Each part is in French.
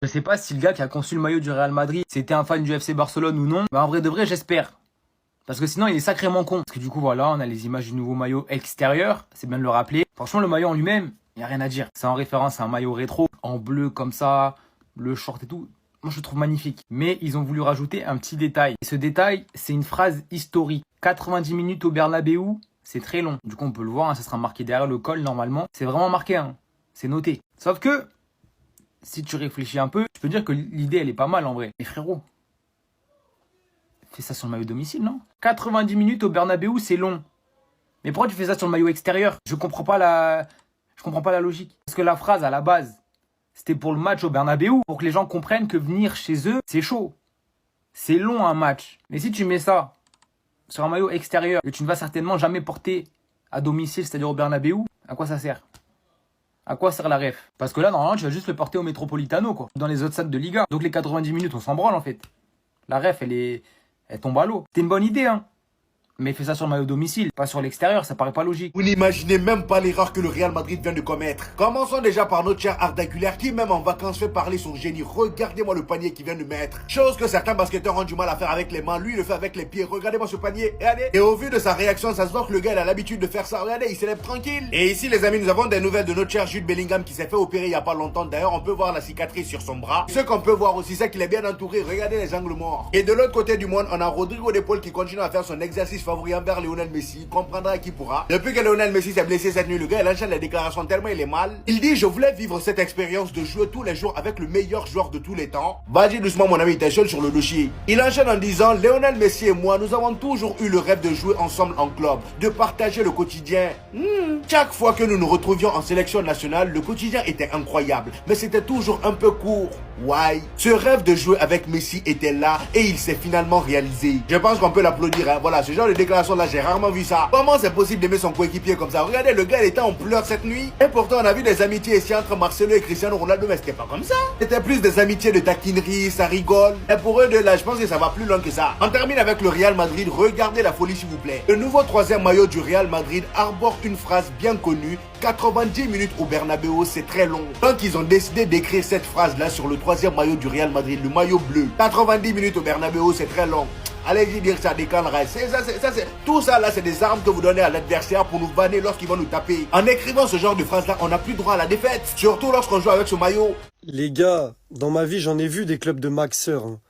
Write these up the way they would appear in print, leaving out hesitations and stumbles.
Je sais pas si le gars qui a conçu le maillot du Real Madrid, c'était un fan du FC Barcelone ou non. Mais en vrai de vrai, j'espère. Parce que sinon, il est sacrément con. Parce que du coup, voilà, on a les images du nouveau maillot extérieur. C'est bien de le rappeler. Franchement, le maillot en lui-même, il n'y a rien à dire. C'est en référence à un maillot rétro, en bleu comme ça, bleu short et tout. Moi, je le trouve magnifique. Mais ils ont voulu rajouter un petit détail. Et ce détail, c'est une phrase historique. 90 minutes au Bernabeu, c'est très long. Du coup, on peut le voir, hein, ça sera marqué derrière le col normalement. C'est vraiment marqué, hein. C'est noté. Sauf que, si tu réfléchis un peu, tu peux dire que l'idée, elle est pas mal en vrai. Mais frérot, fais ça sur le maillot domicile, non? 90 minutes au Bernabeu, c'est long. Mais pourquoi tu fais ça sur le maillot extérieur? Je comprends pas la logique. Parce que la phrase, à la base, c'était pour le match au Bernabeu, pour que les gens comprennent que venir chez eux, c'est chaud. C'est long un match. Mais si tu mets ça sur un maillot extérieur, que tu ne vas certainement jamais porter à domicile, c'est-à-dire au Bernabeu, à quoi ça sert? À quoi sert la ref? Parce que là, normalement, tu vas juste le porter au Metropolitano, quoi. Dans les autres stades de Liga. Donc les 90 minutes, on s'en branle, en fait. La ref, elle tombe à l'eau. C'est une bonne idée, hein. Mais fais ça sur le maillot domicile, pas sur l'extérieur, ça paraît pas logique. Vous n'imaginez même pas l'erreur que le Real Madrid vient de commettre. Commençons déjà par notre cher Arda Güler qui même en vacances fait parler son génie. Regardez-moi le panier qu'il vient de mettre. Chose que certains basketteurs ont du mal à faire avec les mains, lui il le fait avec les pieds. Regardez-moi ce panier, et allez. Et au vu de sa réaction, ça se voit que le gars il a l'habitude de faire ça. Regardez, il célèbre tranquille. Et ici les amis, nous avons des nouvelles de notre cher Jude Bellingham qui s'est fait opérer il y a pas longtemps. D'ailleurs, on peut voir la cicatrice sur son bras. Ce qu'on peut voir aussi, c'est qu'il est bien entouré. Regardez les angles morts. Et de l'autre côté du monde, on a Rodrigo de Paul qui continue à faire son exercice favori envers Lionel Messi, comprendra qui pourra. Depuis que Lionel Messi s'est blessé cette nuit, le gars il enchaîne les déclarations tellement il est mal. Il dit: je voulais vivre cette expérience de jouer tous les jours avec le meilleur joueur de tous les temps. Vas-y doucement mon ami, t'es seul sur le dossier. Il enchaîne en disant: Lionel Messi et moi, nous avons toujours eu le rêve de jouer ensemble en club, de partager le quotidien. Chaque fois que nous nous retrouvions en sélection nationale, le quotidien était incroyable, mais c'était toujours un peu court. Why? Ce rêve de jouer avec Messi était là et il s'est finalement réalisé. Je pense qu'on peut l'applaudir, hein. Voilà, ce genre de déclaration là, j'ai rarement vu ça. Comment c'est possible d'aimer son coéquipier comme ça? Regardez, le gars il était en pleurs cette nuit. Et pourtant on a vu des amitiés ici entre Marcelo et Cristiano Ronaldo, mais c'était pas comme ça. C'était plus des amitiés de taquinerie, ça rigole. Et pour eux deux là, je pense que ça va plus loin que ça. On termine avec le Real Madrid. Regardez la folie s'il vous plaît. Le nouveau troisième maillot du Real Madrid arbore une phrase bien connue: 90 minutes au Bernabeu, c'est très long. Donc ils ont décidé d'écrire cette phrase là sur le troisième maillot du Real Madrid, le maillot bleu. 90 minutes au Bernabeu, c'est très long. Allez-y dire que ça décalerait. Tout ça là, c'est des armes que vous donnez à l'adversaire pour nous vanner lorsqu'ils vont nous taper. En écrivant ce genre de phrase là, on n'a plus droit à la défaite. Surtout lorsqu'on joue avec ce maillot. Les gars, dans ma vie, j'en ai vu des clubs de maxeurs, hein.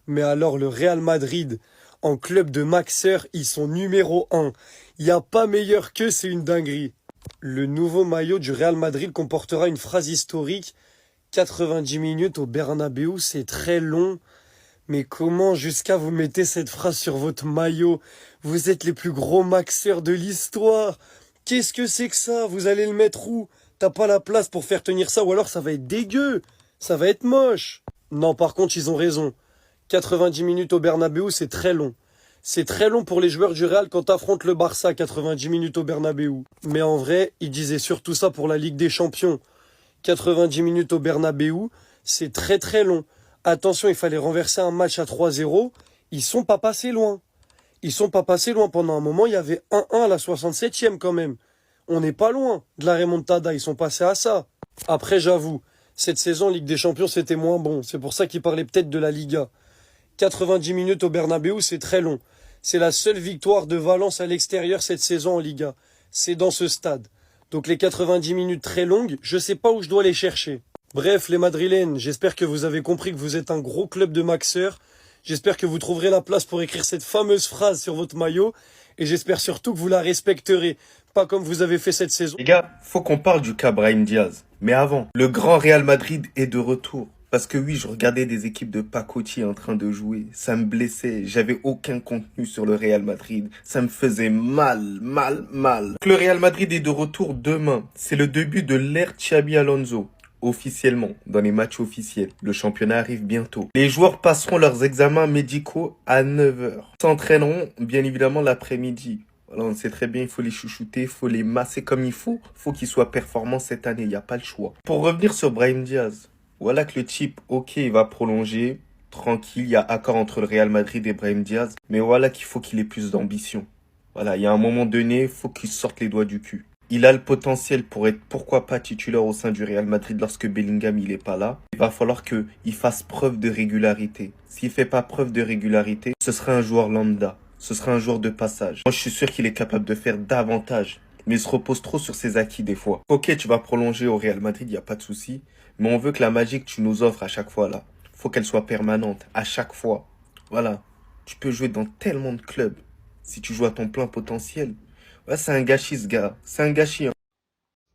Mais alors, le Real Madrid, en club de maxeurs, ils sont numéro 1. Il n'y a pas meilleur qu'eux, c'est une dinguerie. Le nouveau maillot du Real Madrid comportera une phrase historique: 90 minutes au Bernabeu, c'est très long. Mais comment jusqu'à vous mettez cette phrase sur votre maillot? Vous êtes les plus gros maxeurs de l'histoire. Qu'est-ce que c'est que ça? Vous allez le mettre où? T'as pas la place pour faire tenir ça, ou alors ça va être dégueu. Ça va être moche. Non, par contre, ils ont raison. 90 minutes au Bernabeu, c'est très long. C'est très long pour les joueurs du Real quand t'affrontes le Barça, 90 minutes au Bernabeu. Mais en vrai, ils disaient surtout ça pour la Ligue des Champions. 90 minutes au Bernabeu, c'est très très long. Attention, il fallait renverser un match à 3-0. Ils sont pas passés loin. Ils sont pas passés loin. Pendant un moment, il y avait 1-1 à la 67e quand même. On n'est pas loin de la remontada. Ils sont passés à ça. Après, j'avoue, cette saison, Ligue des Champions, c'était moins bon. C'est pour ça qu'ils parlaient peut-être de la Liga. 90 minutes au Bernabeu, c'est très long. C'est la seule victoire de Valence à l'extérieur cette saison en Liga. C'est dans ce stade. Donc les 90 minutes très longues, je sais pas où je dois les chercher. Bref, les Madrilènes, j'espère que vous avez compris que vous êtes un gros club de maxeurs. J'espère que vous trouverez la place pour écrire cette fameuse phrase sur votre maillot. Et j'espère surtout que vous la respecterez. Pas comme vous avez fait cette saison. Les gars, faut qu'on parle du cas Brahim Diaz. Mais avant, le grand Real Madrid est de retour. Parce que oui, je regardais des équipes de pacotille en train de jouer. Ça me blessait. J'avais aucun contenu sur le Real Madrid. Ça me faisait mal. Le Real Madrid est de retour demain. C'est le début de l'ère Xabi Alonso. Officiellement, dans les matchs officiels. Le championnat arrive bientôt. Les joueurs passeront leurs examens médicaux à 9 heures. S'entraîneront bien évidemment l'après-midi. Voilà, on sait très bien, il faut les chouchouter, il faut les masser comme il faut. Il faut qu'ils soient performants cette année, il n'y a pas le choix. Pour revenir sur Brahim Diaz, voilà que le type, ok, il va prolonger. Tranquille, il y a accord entre le Real Madrid et Brahim Diaz. Mais voilà qu'il faut qu'il ait plus d'ambition. Voilà, il y a un moment donné, il faut qu'il sorte les doigts du cul. Il a le potentiel pour être, pourquoi pas, titulaire au sein du Real Madrid lorsque Bellingham il est pas là. Il va falloir qu'il fasse preuve de régularité. S'il fait pas preuve de régularité, ce sera un joueur lambda. Ce sera un joueur de passage. Moi, je suis sûr qu'il est capable de faire davantage. Mais il se repose trop sur ses acquis des fois. Ok, tu vas prolonger au Real Madrid, il n'y a pas de souci. Mais on veut que la magie que tu nous offres à chaque fois là, faut qu'elle soit permanente, à chaque fois. Voilà. Tu peux jouer dans tellement de clubs. Si tu joues à ton plein potentiel. Ouais, c'est un gâchis, ce gars. C'est un gâchis. Hein.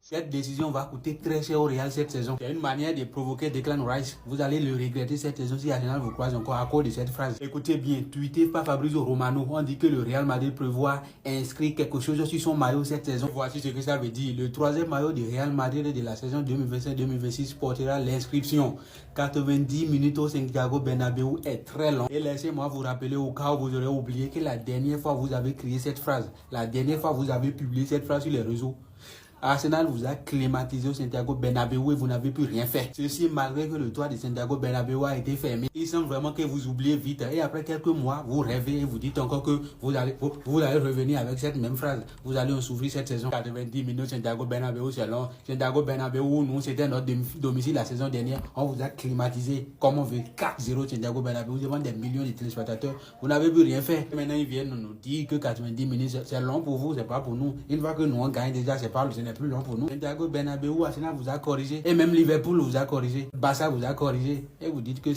Cette décision va coûter très cher au Real cette saison. C'est une manière de provoquer Declan Rice. Vous allez le regretter cette saison si Arsenal vous croise encore à cause de cette phrase. Écoutez bien, tweeté par Fabrizio Romano, on dit que le Real Madrid prévoit inscrire quelque chose sur son maillot cette saison. Voici ce que ça veut dire. Le troisième maillot du Real Madrid de la saison 2025-2026 portera l'inscription. 90 minutes au Santiago Bernabéu est très long. Et laissez-moi vous rappeler au cas où vous aurez oublié que la dernière fois vous avez crié cette phrase, la dernière fois vous avez publié cette phrase sur les réseaux, Arsenal vous a climatisé au Santiago Bernabéu et vous n'avez plus rien fait. Ceci malgré que le toit de Santiago Bernabéu a été fermé. Il semble vraiment que vous oubliez vite. Et après quelques mois, vous rêvez et vous dites encore que vous allez revenir avec cette même phrase. Vous allez en souffrir cette saison. 90 minutes Santiago Bernabéu, c'est long. Santiago Bernabéu, nous, c'était notre domicile la saison dernière. On vous a climatisé comme on veut. 4-0 Santiago Bernabéu devant des millions de téléspectateurs. Vous n'avez plus rien fait. Et maintenant, ils viennent nous dire que 90 minutes, c'est long pour vous, c'est pas pour nous. Une fois que nous, on gagne déjà, c'est pas le n'est plus long pour nous. Santiago Bernabéu, Arsenal vous a corrigé. Et même Liverpool vous a corrigé. Barça vous a corrigé. Et vous dites que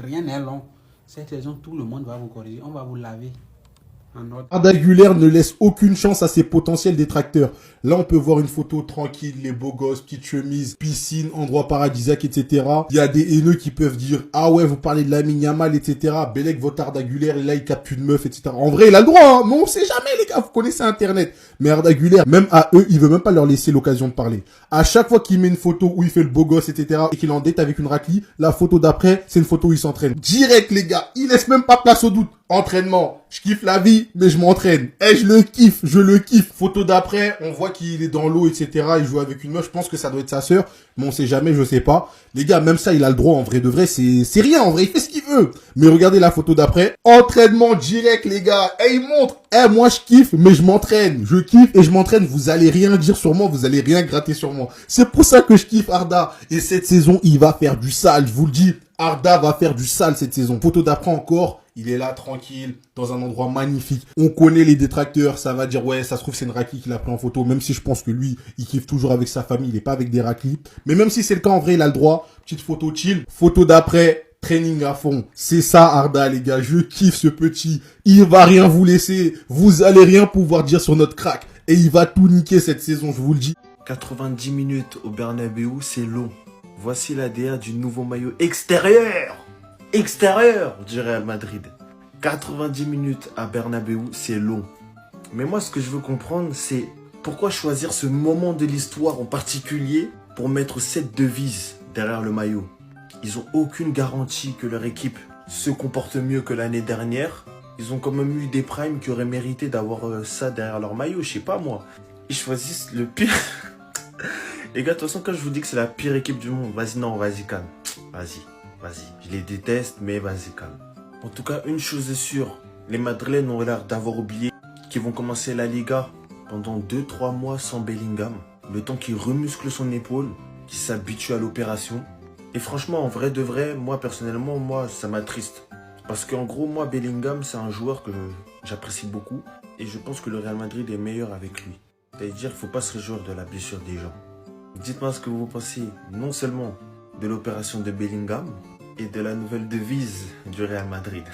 rien n'est long. Cette saison, tout le monde va vous corriger. On va vous laver. Arda Güler ne laisse aucune chance à ses potentiels détracteurs. Là, on peut voir une photo tranquille, les beaux gosses, petite chemise, piscine, endroit paradisiaque, etc. Il y a des haineux qui peuvent dire « Ah ouais, vous parlez de Lamine Yamal, etc. » Belek, votre Arda Güler, et là, il capte une meuf, etc. En vrai, il a le droit, hein. Mais on sait jamais, les gars. Vous connaissez Internet. Mais Arda Güler, même à eux, il veut même pas leur laisser l'occasion de parler. À chaque fois qu'il met une photo où il fait le beau gosse, etc. et qu'il est en date avec une raclie, la photo d'après, c'est une photo où il s'entraîne. Direct, les gars. Il laisse même pas place au doute. Entraînement. Je kiffe la vie, mais je m'entraîne. Je le kiffe. Photo d'après, on voit qu'il est dans l'eau, etc. Il joue avec une meuf. Je pense que ça doit être sa sœur, mais on sait jamais, je sais pas. Les gars, même ça, il a le droit, en vrai de vrai. C'est rien, en vrai. Il fait ce qu'il veut. Mais regardez la photo d'après. Entraînement direct, les gars. Il montre. Moi, je kiffe, mais je m'entraîne. Je kiffe et je m'entraîne. Vous allez rien dire sur moi. Vous allez rien gratter sur moi. C'est pour ça que je kiffe Arda. Et cette saison, il va faire du sale. Je vous le dis. Arda va faire du sale cette saison. Photo d'après encore. Il est là, tranquille, dans un endroit magnifique. On connaît les détracteurs, ça va dire, ouais, ça se trouve, c'est une raclie qu'il a pris en photo, même si je pense que lui, il kiffe toujours avec sa famille, il est pas avec des raclis. Mais même si c'est le cas, en vrai, il a le droit. Petite photo chill. Photo d'après, training à fond. C'est ça, Arda, les gars. Je kiffe ce petit. Il va rien vous laisser. Vous allez rien pouvoir dire sur notre crack. Et il va tout niquer cette saison, je vous le dis. 90 minutes au Bernabéu, c'est long. Voici l'ADA du nouveau maillot extérieur du Real Madrid. 90 minutes à Bernabéu, c'est long. Mais moi, ce que je veux comprendre, c'est pourquoi choisir ce moment de l'histoire en particulier pour mettre cette devise derrière le maillot. Ils ont aucune garantie que leur équipe se comporte mieux que l'année dernière. Ils ont quand même eu des primes qui auraient mérité d'avoir ça derrière leur maillot, je sais pas moi. Ils choisissent le pire... Les gars, de toute façon, quand je vous dis que c'est la pire équipe du monde, vas-y, calme. Vas-y. Je les déteste, mais vas-y, calme. En tout cas, une chose est sûre, les Madrilènes ont l'air d'avoir oublié qu'ils vont commencer la Liga pendant 2-3 mois sans Bellingham. Le temps qu'il remuscle son épaule, qu'il s'habitue à l'opération. Et franchement, en vrai de vrai, moi, personnellement, ça m'attriste. Parce qu'en gros, moi, Bellingham, c'est un joueur que j'apprécie beaucoup. Et je pense que le Real Madrid est meilleur avec lui. C'est-à-dire qu'il ne faut pas se réjouir de la blessure des gens. Dites-moi ce que vous pensez, non seulement de l'opération de Bellingham, et de la nouvelle devise du Real Madrid.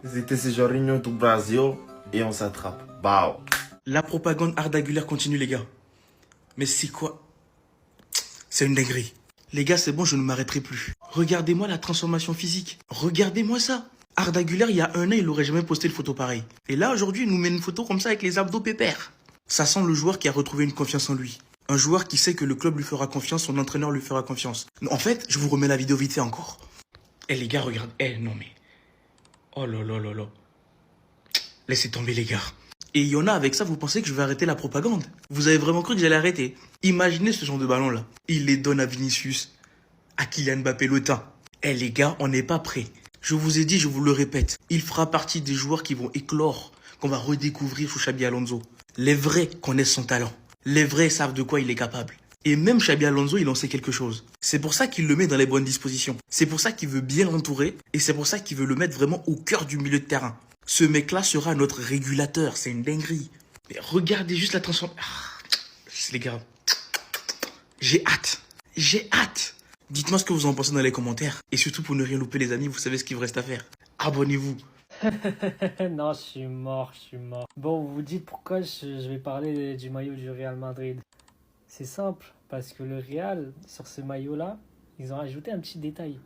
C'était ce Jorginho du Brasil, et on s'attrape. Bao. La propagande Arda Güler continue, les gars. Mais c'est quoi? C'est une dinguerie. Les gars, c'est bon, je ne m'arrêterai plus. Regardez-moi la transformation physique. Regardez-moi ça. Arda Güler, il y a un an, il n'aurait jamais posté une photo pareille. Et là, aujourd'hui, il nous met une photo comme ça avec les abdos pépères. Ça sent le joueur qui a retrouvé une confiance en lui. Un joueur qui sait que le club lui fera confiance, son entraîneur lui fera confiance. En fait, je vous remets la vidéo vite fait encore. Les gars, regarde. Non mais... Oh là là là là. Laissez tomber les gars. Et il y en a avec ça, vous pensez que je vais arrêter la propagande? Vous avez vraiment cru que j'allais arrêter? Imaginez ce genre de ballon là. Il les donne à Vinicius, à Kylian Mbappé le temps. Les gars, on n'est pas prêts. Je vous ai dit, je vous le répète. Il fera partie des joueurs qui vont éclore, qu'on va redécouvrir sous Xabi Alonso. Les vrais connaissent son talent. Les vrais savent de quoi il est capable. Et même Xabi Alonso, il en sait quelque chose. C'est pour ça qu'il le met dans les bonnes dispositions. C'est pour ça qu'il veut bien l'entourer. Et c'est pour ça qu'il veut le mettre vraiment au cœur du milieu de terrain. Ce mec-là sera notre régulateur. C'est une dinguerie. Mais regardez juste la transformation. Les gars, j'ai hâte. J'ai hâte. Dites-moi ce que vous en pensez dans les commentaires. Et surtout, pour ne rien louper, les amis, vous savez ce qu'il vous reste à faire. Abonnez-vous. Non, je suis mort. Bon, vous vous dites pourquoi je vais parler du maillot du Real Madrid. C'est simple, parce que le Real, sur ce maillot-là, ils ont ajouté un petit détail.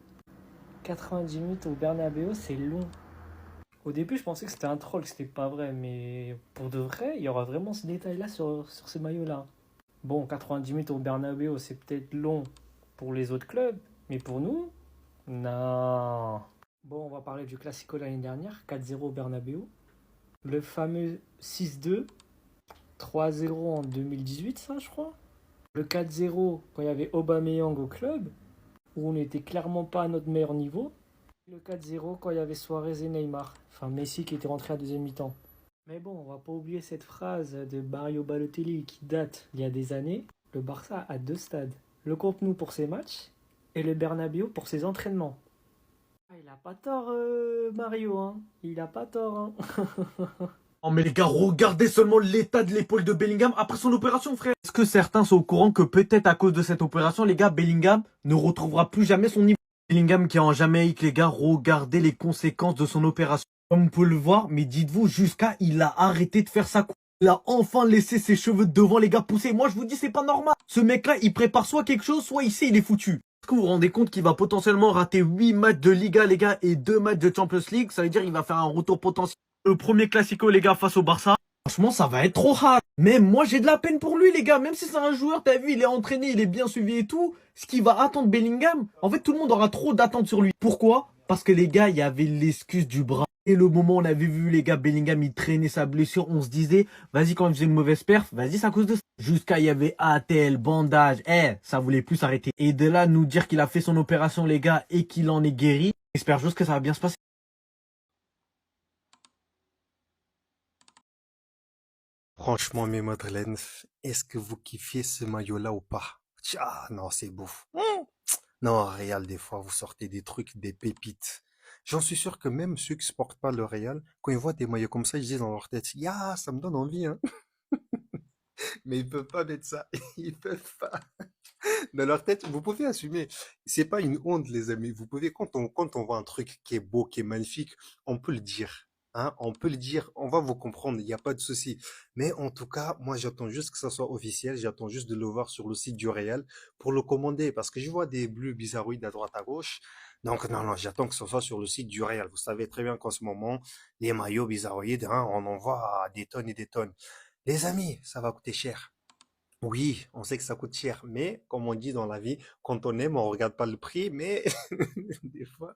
90 minutes au Bernabéu, c'est long. Au début, je pensais que c'était un troll, que c'était pas vrai, mais pour de vrai, il y aura vraiment ce détail-là sur ce maillot-là. Bon, 90 minutes au Bernabéu, c'est peut-être long pour les autres clubs, mais pour nous, non. Bon, on va parler du Classico l'année dernière, 4-0 au Bernabéu. Le fameux 6-2, 3-0 en 2018, ça, je crois. Le 4-0, quand il y avait Aubameyang au club, où on n'était clairement pas à notre meilleur niveau. Le 4-0, quand il y avait Suarez et Neymar. Enfin, Messi qui était rentré à deuxième mi-temps. Mais bon, on va pas oublier cette phrase de Mario Balotelli qui date il y a des années. Le Barça a 2 stades. Le Camp Nou pour ses matchs et le Bernabéu pour ses entraînements. Ah, il a pas tort, Mario, hein. Il a pas tort, hein. Oh mais les gars, regardez seulement l'état de l'épaule de Bellingham après son opération, frère. Est-ce que certains sont au courant que peut-être à cause de cette opération, les gars, Bellingham ne retrouvera plus jamais son niveau? Bellingham qui est en Jamaïque, les gars, regardez les conséquences de son opération. Comme vous pouvez le voir, mais dites-vous, jusqu'à il a arrêté de faire sa coupe. Il a enfin laissé ses cheveux de devant, les gars, pousser. Moi, je vous dis, c'est pas normal. Ce mec-là, il prépare soit quelque chose, soit il sait, il est foutu. Est-ce que vous vous rendez compte qu'il va potentiellement rater 8 matchs de Liga, les gars, et 2 matchs de Champions League? Ça veut dire qu'il va faire un retour potentiel. Le premier Classico, les gars, face au Barça. Franchement, ça va être trop hard. Mais moi, j'ai de la peine pour lui, les gars. Même si c'est un joueur, t'as vu, il est entraîné, il est bien suivi et tout. Ce qui va attendre Bellingham, en fait, tout le monde aura trop d'attentes sur lui. Pourquoi? Parce que les gars, il y avait l'excuse du bras. Et le moment où on avait vu, les gars, Bellingham, il traînait sa blessure, on se disait, vas-y, quand il faisait une mauvaise perf, vas-y, c'est à cause de ça. Jusqu'à, il y avait ATL, bandage, ça voulait plus s'arrêter. Et de là, nous dire qu'il a fait son opération, les gars, et qu'il en est guéri, j'espère juste que ça va bien se passer. Franchement, mes Madeleines, est-ce que vous kiffez ce maillot-là ou pas? Ah non, c'est beau. Non, Real, des fois, vous sortez des trucs, des pépites. J'en suis sûr que même ceux qui supportent pas le Real, quand ils voient des maillots comme ça, ils disent dans leur tête, ya, ça me donne envie, hein. Mais ils peuvent pas mettre ça. Ils peuvent pas. Dans leur tête, vous pouvez assumer. C'est pas une honte, les amis. Vous pouvez, quand on voit un truc qui est beau, qui est magnifique, on peut le dire. Hein, on peut le dire, on va vous comprendre, il n'y a pas de souci. Mais en tout cas, moi j'attends juste que ça soit officiel, j'attends juste de le voir sur le site du Real pour le commander, parce que je vois des bleus bizarroïdes à droite à gauche. Donc non, j'attends que ce soit sur le site du Real. Vous savez très bien qu'en ce moment, les maillots bizarroïdes, hein, on en voit des tonnes et des tonnes. Les amis, ça va coûter cher. Oui, on sait que ça coûte cher, mais comme on dit dans la vie, quand on aime, on regarde pas le prix, mais des fois,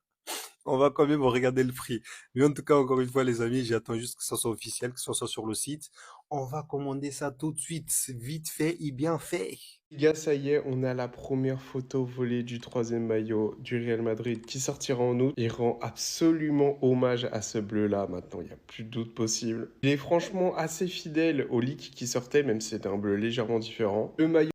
on va quand même regarder le prix. Mais en tout cas, encore une fois, les amis, j'attends juste que ça soit officiel, que ça soit sur le site. On va commander ça tout de suite, vite fait et bien fait. Les gars, ça y est, on a la première photo volée du 3e maillot du Real Madrid qui sortira en août. Il rend absolument hommage à ce bleu-là. Maintenant, il n'y a plus de doute possible. Il est franchement assez fidèle au leak qui sortait, même si c'était un bleu légèrement différent. Le maillot